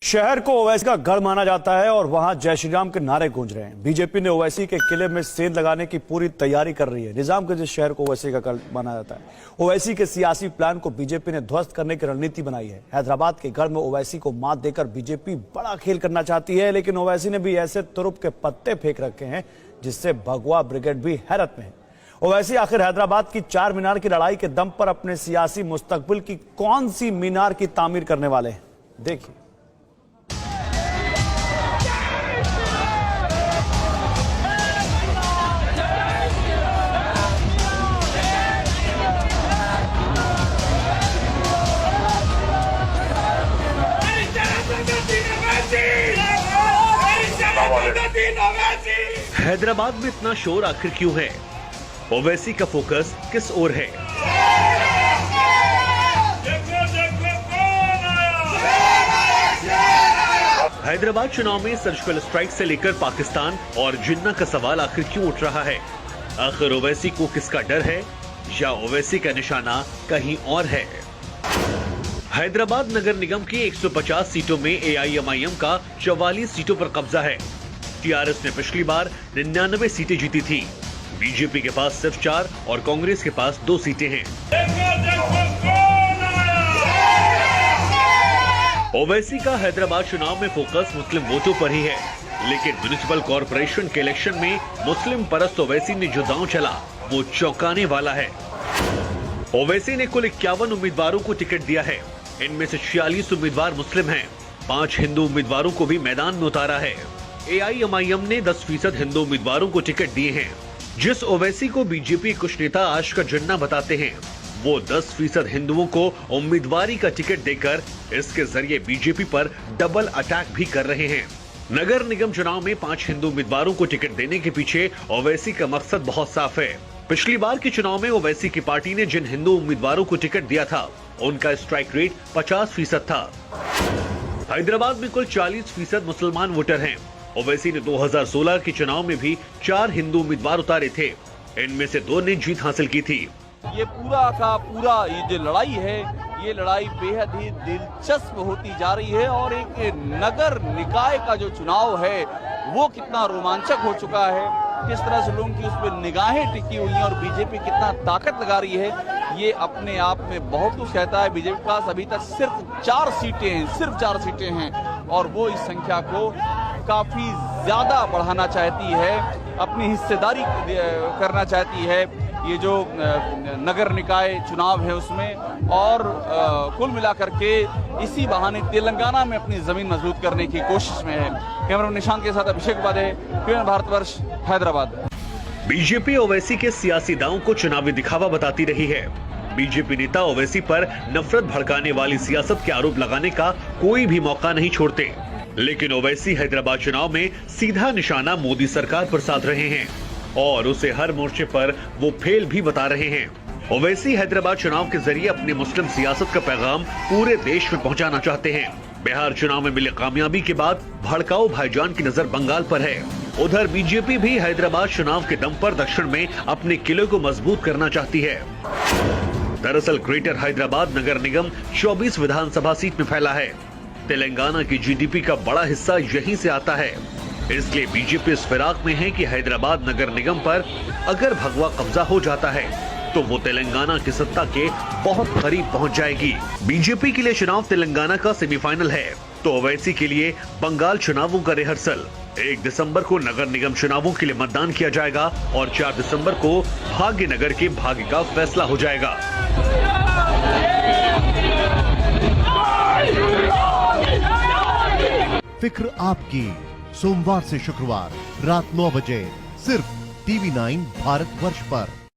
शहर को ओवैसी का गढ़ माना जाता है और वहां जय श्री राम के नारे गूंज रहे हैं। बीजेपी ने ओवैसी के किले में सेंध लगाने की पूरी तैयारी कर रही है। निजाम के जिस शहर को ओवैसी का गढ़ माना जाता है, ओवैसी के सियासी प्लान को बीजेपी ने ध्वस्त करने की रणनीति बनाई है। हैदराबाद के गढ़ में ओवैसी को मात देकर बीजेपी बड़ा खेल करना चाहती है, लेकिन ओवैसी ने भी ऐसे तुरुप के पत्ते फेंक रखे हैं जिससे भगवा ब्रिगेड भी हैरत में है। ओवैसी आखिर हैदराबाद की चार मीनार की लड़ाई के दम पर अपने सियासी मुस्तकबिल की कौन सी मीनार की तामीर करने वाले हैं, देखिए। हैदराबाद में इतना शोर आखिर क्यों है? ओवैसी का फोकस किस ओर है? हैदराबाद चुनाव में सर्जिकल स्ट्राइक से लेकर पाकिस्तान और जिन्ना का सवाल आखिर क्यों उठ रहा है? आखिर ओवैसी को किसका डर है या ओवैसी का निशाना कहीं और है? हैदराबाद नगर निगम की 150 सीटों में एआईएमआईएम का 44 सीटों पर कब्जा है। टीआरएस ने पिछली बार 99 सीटें जीती थी। बीजेपी के पास सिर्फ 4 और कांग्रेस के पास 2 सीटें हैं। ओवैसी का हैदराबाद चुनाव में फोकस मुस्लिम वोटों पर ही है, लेकिन म्युनिसिपल कॉर्पोरेशन के इलेक्शन में मुस्लिम परस्त ओवैसी ने जो दांव चला वो चौंकाने वाला है। ओवैसी ने कुल 51 उम्मीदवारों को टिकट दिया है। इनमें से 46 उम्मीदवार मुस्लिम हैं। 5 हिंदू उम्मीदवारों को भी मैदान में उतारा है। एआईएमआईएम ने 10% हिंदू उम्मीदवारों को टिकट दिए हैं। जिस ओवैसी को बीजेपी कुछ नेता आज का जिन्ना बताते हैं, वो 10% हिंदुओं को उम्मीदवारी का टिकट देकर इसके जरिए बीजेपी पर डबल अटैक भी कर रहे हैं। नगर निगम चुनाव में 5 हिंदू उम्मीदवारों को टिकट देने के पीछे ओवैसी का मकसद बहुत साफ है। पिछली बार के चुनाव में ओवैसी की पार्टी ने जिन हिंदू उम्मीदवारों को टिकट दिया था, उनका स्ट्राइक रेट 50% था। हैदराबाद में कुल 40% मुसलमान वोटर हैं। ओवैसी ने 2016 के चुनाव में भी 4 हिंदू उम्मीदवार उतारे थे। इनमें से 2 ने जीत हासिल की थी। ये पूरा का पूरा ये जो लड़ाई है, ये लड़ाई बेहद ही दिलचस्प होती जा रही है और एक नगर निकाय का जो चुनाव है वो कितना रोमांचक हो चुका है, किस तरह से लोगों की उस पर निगाहें टिकी हुई हैं और बीजेपी कितना ताकत लगा रही है, ये अपने आप में बहुत कुछ कहता है। बीजेपी के पास अभी तक सिर्फ 4 सीटें हैं, सिर्फ 4 सीटें हैं और वो इस संख्या को काफी ज्यादा बढ़ाना चाहती है, अपनी हिस्सेदारी करना चाहती है ये जो नगर निकाय चुनाव है उसमें, और कुल मिलाकर के इसी बहाने तेलंगाना में अपनी जमीन मजबूत करने की कोशिश में है। कैमरा निशान के साथ अभिषेक उपाध्याय, भारतवर्ष, हैदराबाद। बीजेपी ओवैसी के सियासी दांव को चुनावी दिखावा बताती रही है। बीजेपी नेता ओवैसी पर नफरत भड़काने वाली सियासत के आरोप लगाने का कोई भी मौका नहीं छोड़ते, लेकिन ओवैसी हैदराबाद चुनाव में सीधा निशाना मोदी सरकार पर साध रहे हैं और उसे हर मोर्चे पर वो फेल भी बता रहे हैं। ओवैसी हैदराबाद चुनाव के जरिए अपनी मुस्लिम सियासत का पैगाम पूरे देश में पहुंचाना चाहते हैं। बिहार चुनाव में मिली कामयाबी के बाद भड़काऊ भाईजान की नजर बंगाल पर है। उधर बीजेपी भी हैदराबाद चुनाव के दम पर दक्षिण में अपने किले को मजबूत करना चाहती है। दरअसल ग्रेटर हैदराबाद नगर निगम 24 विधानसभा सीट में फैला है। तेलंगाना की जीडीपी का बड़ा हिस्सा यहीं से आता है। इसलिए बीजेपी इस फिराक में है कि हैदराबाद नगर निगम पर अगर भगवा कब्जा हो जाता है तो वो तेलंगाना की सत्ता के बहुत करीब पहुंच जाएगी। बीजेपी के लिए चुनाव तेलंगाना का सेमीफाइनल है, तो ओवैसी के लिए बंगाल चुनावों का रिहर्सल। 1 दिसंबर को नगर निगम चुनावों के लिए मतदान किया जाएगा और 4 दिसंबर को भाग्यनगर के भाग्य का फैसला हो जाएगा। फिक्र आपकी, सोमवार से शुक्रवार रात 9 बजे सिर्फ TV9 भारतवर्ष पर।